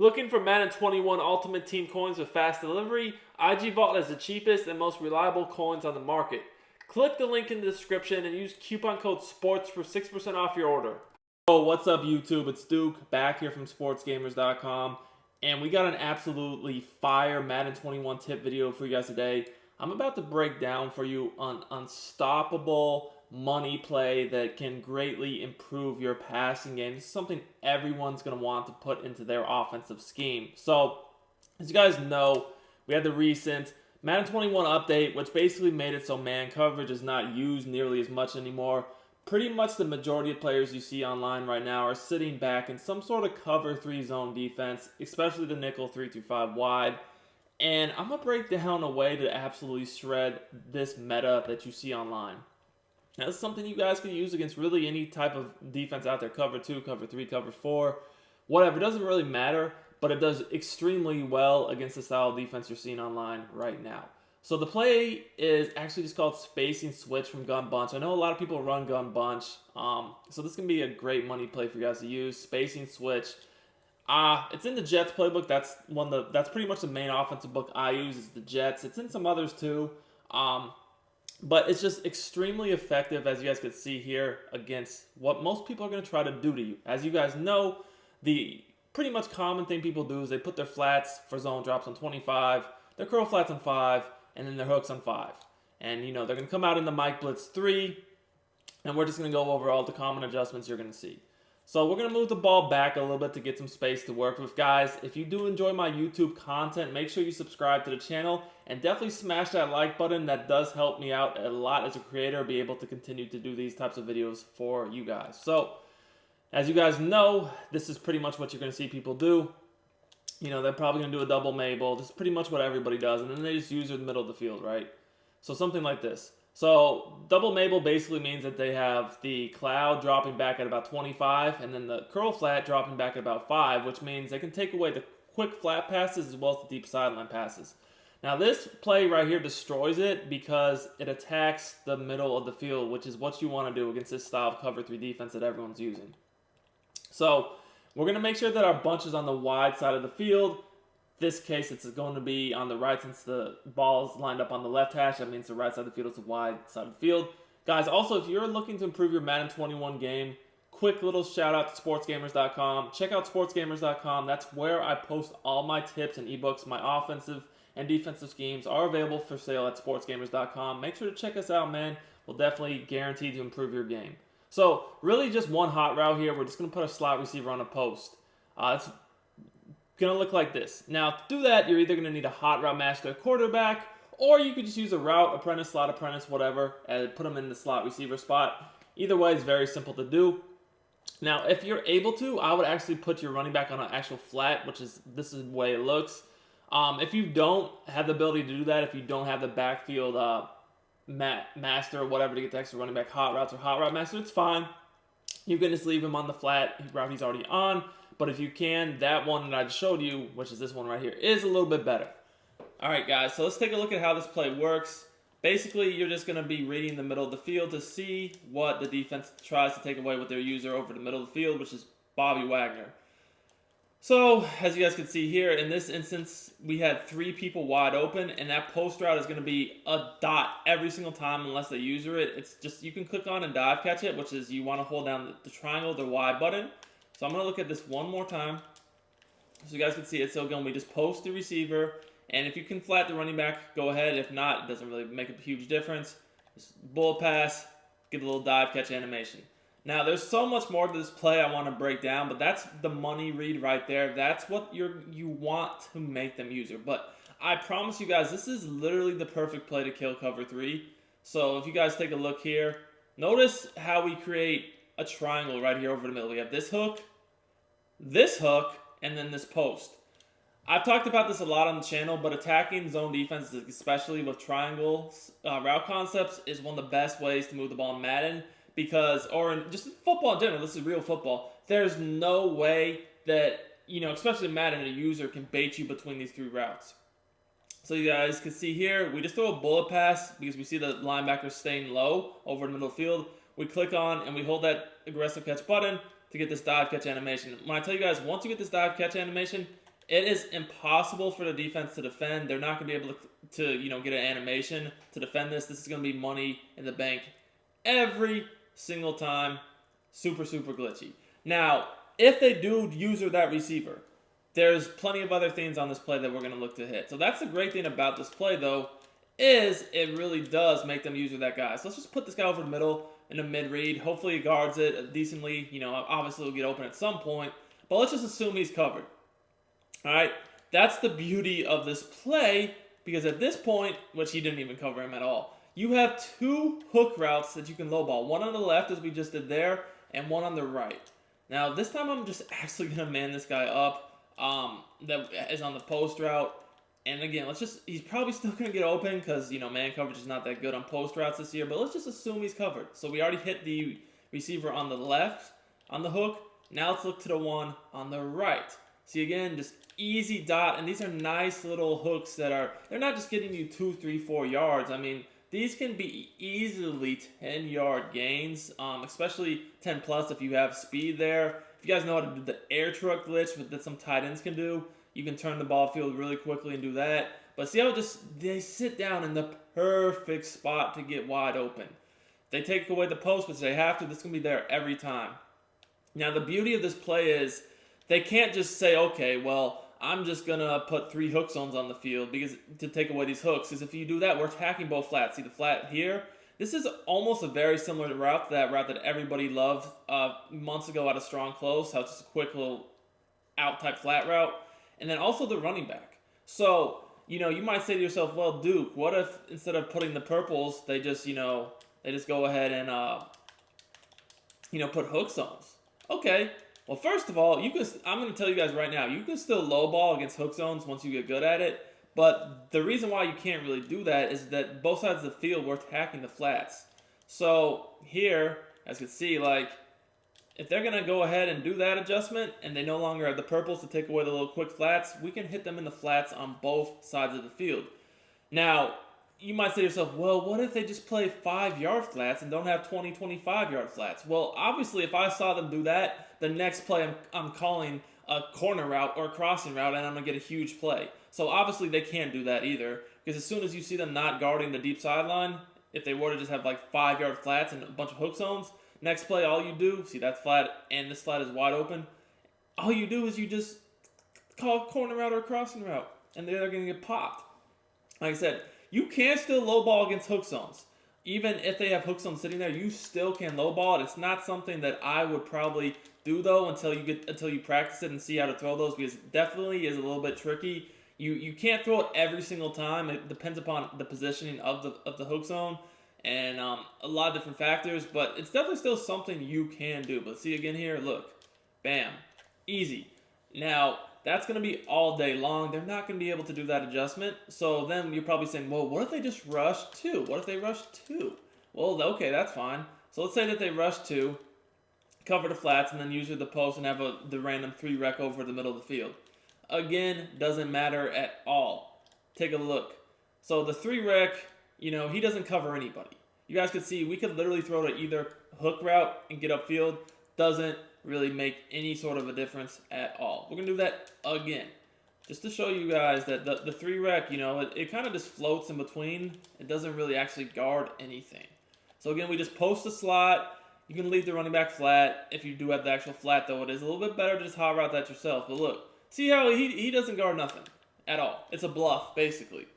Looking for Madden 21 Ultimate Team coins with fast delivery? IG Vault has the cheapest and most reliable coins on the market. Click the link in the description and use coupon code SPORTS for 6% off your order. Oh, what's up YouTube? It's Duke, back here from sportsgamers.com. And we got an absolutely fire Madden 21 tip video for you guys today. I'm about to break down for you an unstoppable money play that can greatly improve your passing game. This is something everyone's going to want to put into their offensive scheme. So, as you guys know, we had the recent Madden 21 update, which basically made it so man coverage is not used nearly as much anymore. Pretty much the majority of players you see online right now are sitting back in some sort of cover 3 zone defense, especially the nickel 3-5 wide. And I'm going to break down a way to absolutely shred this meta that you see online. Now, this is something you guys can use against really any type of defense out there. Cover 2, cover 3, cover 4, whatever. It doesn't really matter, but it does extremely well against the style of defense you're seeing online right now. So the play is actually just called Spacing Switch from Gun Bunch. I know a lot of people run Gun Bunch, so this can be a great money play for you guys to use. Spacing Switch. It's in the Jets playbook. That's pretty much the main offensive book I use is the Jets. It's in some others too. But it's just extremely effective, as you guys can see here, against what most people are going to try to do to you. As you guys know, the pretty much common thing people do is they put their flats for zone drops on 25, their curl flats on 5, and then their hooks on 5. And, you know, they're going to come out in the Mike Blitz 3, and we're just going to go over all the common adjustments you're going to see. So we're going to move the ball back a little bit to get some space to work with. Guys, if you do enjoy my YouTube content, make sure you subscribe to the channel and definitely smash that like button. That does help me out a lot as a creator, be able to continue to do these types of videos for you guys. So, as you guys know, this is pretty much what you're going to see people do. You know, they're probably going to do a double Mabel. This is pretty much what everybody does, and then they just use it in the middle of the field, right? So something like this. So double Mabel basically means that they have the cloud dropping back at about 25 and then the curl flat dropping back at about 5, which means they can take away the quick flat passes as well as the deep sideline passes. Now this play right here destroys it because it attacks the middle of the field, which is what you want to do against this style of cover 3 defense that everyone's using. So we're going to make sure that our bunch is on the wide side of the field. This case, it's going to be on the right since the ball is lined up on the left hash. That means the right side of the field is the wide side of the field. Guys, also, if you're looking to improve your Madden 21 game, quick little shout out to sportsgamers.com. Check out sportsgamers.com. That's where I post all my tips and ebooks. My offensive and defensive schemes are available for sale at sportsgamers.com. Make sure to check us out, man. We'll definitely guarantee to improve your game. So, really just one hot route here. We're just going to put a slot receiver on a post. It's going to look like this. Now, to do that, you're either going to need a hot route master quarterback, or you could just use a route apprentice, slot apprentice, whatever, and put them in the slot receiver spot. Either way, it's very simple to do. Now, if you're able to, I would actually put your running back on an actual flat, this is the way it looks. If you don't have the ability to do that, if you don't have the backfield master or whatever to get the extra running back hot routes or hot route master, it's fine. You can just leave him on the flat route he's already on. But if you can, that one that I just showed you, which is this one right here, is a little bit better. All right, guys, so let's take a look at how this play works. Basically, you're just going to be reading the middle of the field to see what the defense tries to take away with their user over the middle of the field, which is Bobby Wagner. So, as you guys can see here, in this instance, we had 3 people wide open, and that post route is going to be a dot every single time unless they user it. It's just, you can click on and dive catch it, which is you want to hold down the triangle, the Y button. So I'm going to look at this one more time so you guys can see it's still going to be just post the receiver. And if you can flat the running back, go ahead. If not, it doesn't really make a huge difference. Just bullet pass, get a little dive catch animation. Now, there's so much more to this play I want to break down, but that's the money read right there. That's what you want to make them user. But I promise you guys, this is literally the perfect play to kill cover 3. So if you guys take a look here, notice how we create a triangle right here over the middle. We have this hook, and then this post. I've talked about this a lot on the channel, but attacking zone defenses, especially with triangle route concepts, is one of the best ways to move the ball in Madden because, or in just football in general, this is real football. There's no way that, you know, especially in Madden, a user can bait you between these 3 routes. So you guys can see here, we just throw a bullet pass because we see the linebacker staying low over the middle of the field. We click on and we hold that aggressive catch button to get this dive catch animation. When I tell you guys, once you get this dive catch animation, it is impossible for the defense to defend. They're not going to be able to get an animation to defend this. This is going to be money in the bank every single time. Super, super glitchy. Now, if they do user that receiver, there's plenty of other things on this play that we're going to look to hit. So that's the great thing about this play, though, is it really does make them user that guy. So let's just put this guy over the middle in a mid-read. Hopefully he guards it decently. Obviously he'll get open at some point. But let's just assume he's covered. All right, that's the beauty of this play, because at this point, which he didn't even cover him at all, you have two hook routes that you can lowball. One on the left, as we just did there, and one on the right. Now, this time I'm just actually going to man this guy up that is on the post route. And again, he's probably still going to get open because, man coverage is not that good on post routes this year. But let's just assume he's covered. So we already hit the receiver on the left on the hook. Now let's look to the one on the right. See, again, just easy dot. And these are nice little hooks they're not just getting you 2, 3, 4 yards. I mean, these can be easily 10-yard gains, especially 10 plus if you have speed there. If you guys know how to do the air truck glitch that some tight ends can do, you can turn the ball field really quickly and do that. But see how they sit down in the perfect spot to get wide open. If they take away the post, which they have to, this is going to be there every time. Now, the beauty of this play is they can't just say, okay, well, I'm just going to put 3 hook zones on the field to take away these hooks. Because if you do that, we're attacking both flats. See the flat here? This is almost a very similar route to that route that everybody loved months ago out of strong close. How it's just a quick little out-type flat route. And then also the running back. So, you might say to yourself, well, Duke, what if instead of putting the purples, they just go ahead and, put hook zones? Okay. Well, first of all, I'm going to tell you guys right now, you can still lowball against hook zones once you get good at it. But the reason why you can't really do that is that both sides of the field, we're attacking the flats. So here, as you can see, if they're going to go ahead and do that adjustment and they no longer have the purples to take away the little quick flats, we can hit them in the flats on both sides of the field. Now, you might say to yourself, well, what if they just play 5-yard flats and don't have 20, 25-yard flats? Well, obviously, if I saw them do that, the next play I'm calling a corner route or a crossing route, and I'm going to get a huge play. So obviously, they can't do that either, because as soon as you see them not guarding the deep sideline, if they were to just have 5-yard flats and a bunch of hook zones, next play, all you do, see that flat and this flat is wide open, all you do is you just call a corner route or a crossing route, and they're going to get popped. Like I said, you can still lowball against hook zones. Even if they have hook zones sitting there, you still can lowball it. It's not something that I would probably do, though, until you practice it and see how to throw those, because it definitely is a little bit tricky. You can't throw it every single time. It depends upon the positioning of the hook zone and a lot of different factors, but it's definitely still something you can do. But see again here, look, bam, easy. Now, that's going to be all day long. They're not going to be able to do that adjustment. So then you're probably saying, well, what if they just rush 2? What if they rush 2? Well, okay, that's fine. So let's say that they rush 2, cover the flats, and then use the post and have the random 3 rec over the middle of the field. Again, doesn't matter at all. Take a look. So the 3 rec, he doesn't cover anybody. You guys could see we could literally throw to either hook route and get upfield. Doesn't really make any sort of a difference at all. We're going to do that again. Just to show you guys that the 3 rec, it kind of just floats in between. It doesn't really actually guard anything. So again, we just post the slot. You can leave the running back flat. If you do have the actual flat, though, it is a little bit better to just hot route that yourself. But look, see how he doesn't guard nothing at all. It's a bluff, basically.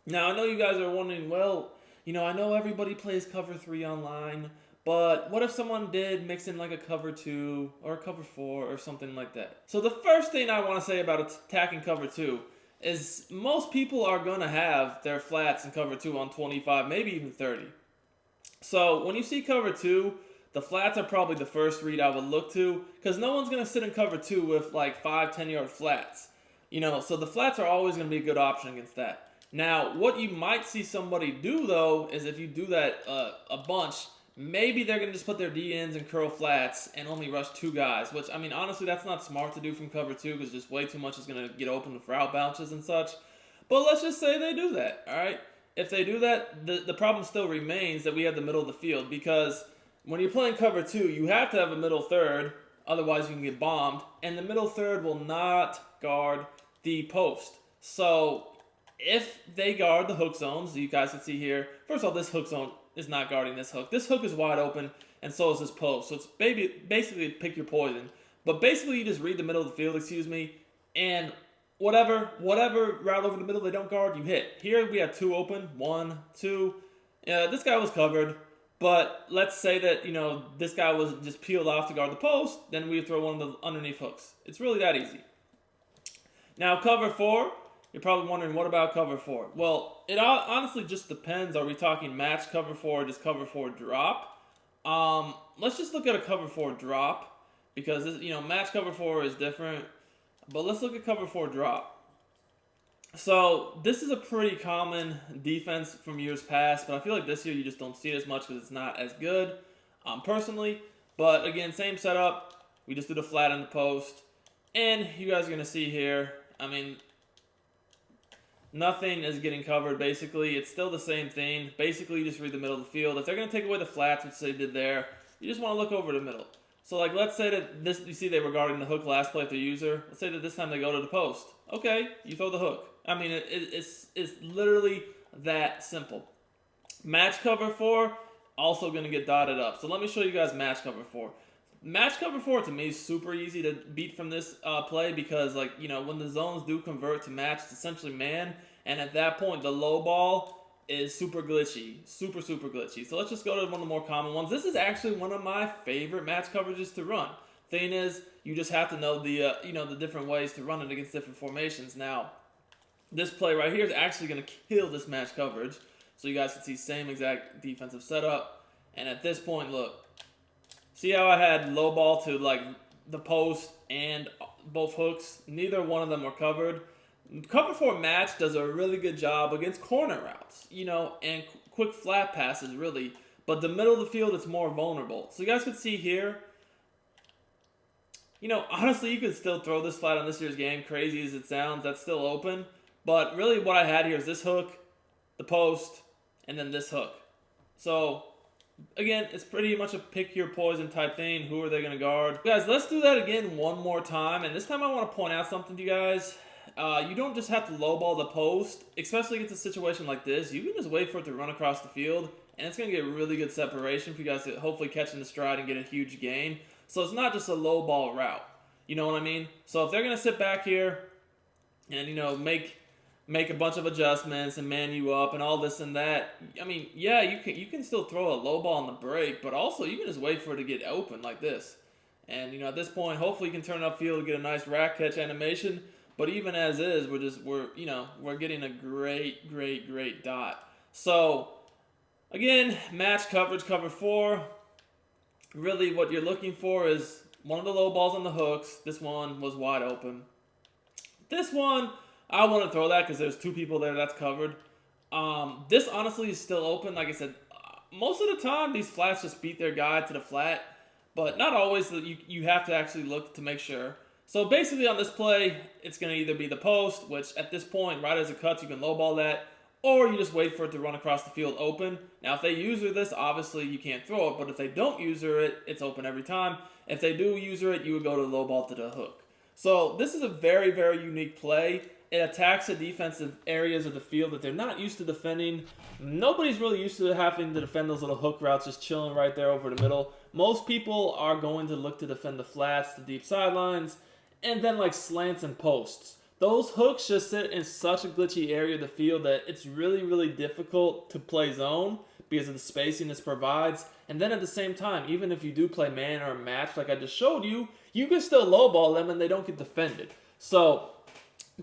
Now, I know you guys are wondering, well, I know everybody plays cover 3 online, but what if someone did mix in a cover 2 or a cover 4 or something like that? So the first thing I want to say about attacking cover 2 is most people are going to have their flats in cover 2 on 25, maybe even 30. So when you see cover 2, the flats are probably the first read I would look to, because no one's going to sit in cover 2 with 5, 10-yard flats. So the flats are always going to be a good option against that. Now, what you might see somebody do, though, is if you do that a bunch, maybe they're going to just put their DNs and curl flats and only rush 2 guys, which, honestly, that's not smart to do from cover 2 because just way too much is going to get open for out bounces and such. But let's just say they do that, all right? If they do that, the problem still remains that we have the middle of the field, because when you're playing cover 2, you have to have a middle third, otherwise you can get bombed, and the middle third will not guard the post. So if they guard the hook zones, you guys can see here, first of all, this hook zone is not guarding this hook. This hook is wide open, and so is this post. So it's basically pick your poison. But basically, you just read the middle of the field, and whatever route over the middle they don't guard, you hit. Here we have 2 open, 1, 2. This guy was covered, but let's say that, this guy was just peeled off to guard the post, then we throw one of the underneath hooks. It's really that easy. Now, cover 4, you're probably wondering, what about cover 4? Well, it honestly just depends. Are we talking match cover 4 or just cover 4 drop? Let's just look at a cover 4 drop, because match cover 4 is different. But let's look at cover 4 drop. So this is a pretty common defense from years past, but I feel like this year you just don't see it as much because it's not as good, personally. But again, same setup. We just do the flat in the post. And you guys are going to see here, nothing is getting covered, basically. It's still the same thing. Basically, you just read the middle of the field. If they're going to take away the flats, which they did there, you just want to look over the middle. So, let's say that this, you see they were guarding the hook last play with the user. Let's say that this time they go to the post. Okay, you throw the hook. It's literally that simple. Match cover 4, also going to get dotted up. So let me show you guys match cover 4. Match cover 4 to me is super easy to beat from this play because, when the zones do convert to match, it's essentially man. And at that point, the low ball is super glitchy. Super glitchy. So let's just go to one of the more common ones. This is actually one of my favorite match coverages to run. Thing is, you just have to know the different ways to run it against different formations. Now, this play right here is actually going to kill this match coverage. So you guys can see same exact defensive setup. And at this point, look. See how I had low ball to the post and both hooks? Neither one of them were covered. Cover 4 match does a really good job against corner routes, and quick flat passes, really. But the middle of the field, it's more vulnerable. So you guys can see here, honestly, you could still throw this flat on this year's game, crazy as it sounds. That's still open. But really what I had here is this hook, the post, and then this hook. So, again, it's pretty much a pick your poison type thing. Who are they going to guard? Guys, let's do that again one more time. And this time I want to point out something to you guys. You don't just have to lowball the post, especially against a situation like this. You can just wait for it to run across the field, and it's going to get really good separation for you guys to hopefully catch in the stride and get a huge gain. So it's not just a low ball route. You know what I mean? So if they're going to sit back here and, make a bunch of adjustments and man you up and all this and that, yeah, you can still throw a low ball on the break, but also you can just wait for it to get open like this. And, at this point, hopefully you can turn upfield to get a nice rack catch animation. But even as is, we're getting a great dot. So, again, match coverage, cover 4. Really what you're looking for is one of the low balls on the hooks. This one was wide open. This one, I want to throw that because there's 2 people there that's covered. This honestly is still open. Like I said, most of the time these flats just beat their guy to the flat. But not always. You have to actually look to make sure. So basically on this play, it's going to either be the post, which at this point, right as it cuts, you can lowball that, or you just wait for it to run across the field open. Now, if they user this, obviously you can't throw it, but if they don't user it, it's open every time. If they do user it, you would go to lowball to the hook. So this is a very unique play. It attacks the defensive areas of the field that they're not used to defending. Nobody's really used to having to defend those little hook routes just chilling right there over the middle. Most people are going to look to defend the flats, the deep sidelines, and then slants and posts. Those hooks just sit in such a glitchy area of the field that it's really difficult to play zone because of the spacing this provides. And then at the same time, even if you do play man or match like I just showed you, you can still lowball them and they don't get defended. So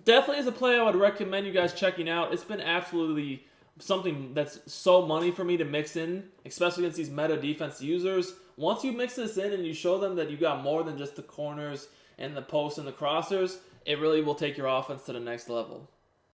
definitely is a play I would recommend you guys checking out. It's been absolutely something that's so money for me to mix in, especially against these meta defense users. Once you mix this in and you show them that you got more than just the corners and the posts and the crossers, it really will take your offense to the next level.